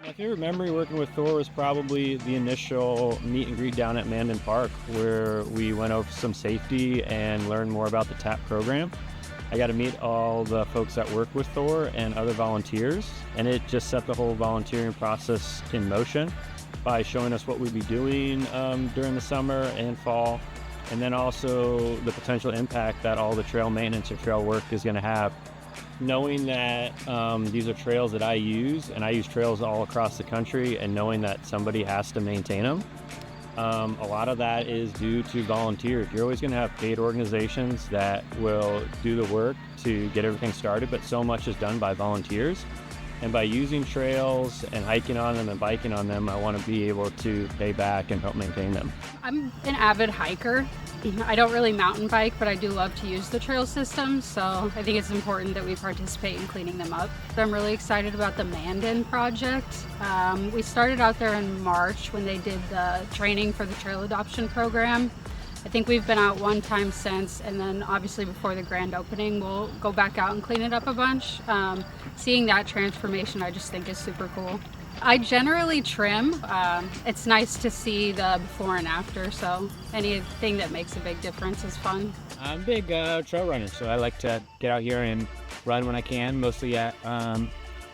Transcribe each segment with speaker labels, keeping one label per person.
Speaker 1: My favorite memory working with Thor was probably the initial meet and greet down at Mandan Park, where we went over some safety and learned more about the TAP program. I got to meet all the folks that work with Thor and other volunteers, and it just set the whole volunteering process in motion by showing us what we'd be doing during the summer and fall, and then also the potential impact that all the trail maintenance or trail work is going to have. Knowing that these are trails that I use, and I use trails all across the country, and knowing that somebody has to maintain them, a lot of that is due to volunteers. You're always going to have paid organizations that will do the work to get everything started, but so much is done by volunteers. And by using trails and hiking on them and biking on them, I want to be able to pay back and help maintain them.
Speaker 2: I'm an avid hiker. I don't really mountain bike, but I do love to use the trail system, so I think it's important that we participate in cleaning them up. I'm really excited about the Mandan project. We started out there in March when they did the training for the trail adoption program. I think we've been out one time since, and then obviously before the grand opening we'll go back out and clean it up a bunch. Seeing that transformation I just think is super cool. I generally trim. It's nice to see the before and after, so anything that makes a big difference is fun.
Speaker 3: I'm a big trail runner, so I like to get out here and run when I can, mostly at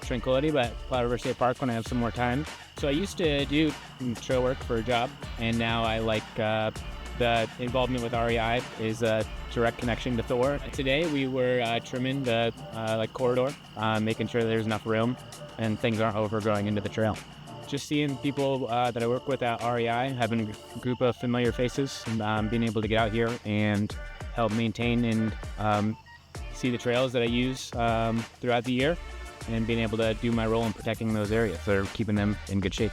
Speaker 3: Tranquility, but Cloud River State Park when I have some more time. So I used to do trail work for a job, and now I like the involvement with REI is a direct connection to THOR. Today we were trimming the corridor, making sure there's enough room and things aren't overgrowing into the trail. Just seeing people that I work with at REI, having a group of familiar faces, and being able to get out here and help maintain and see the trails that I use throughout the year, and being able to do my role in protecting those areas, so keeping them in good shape.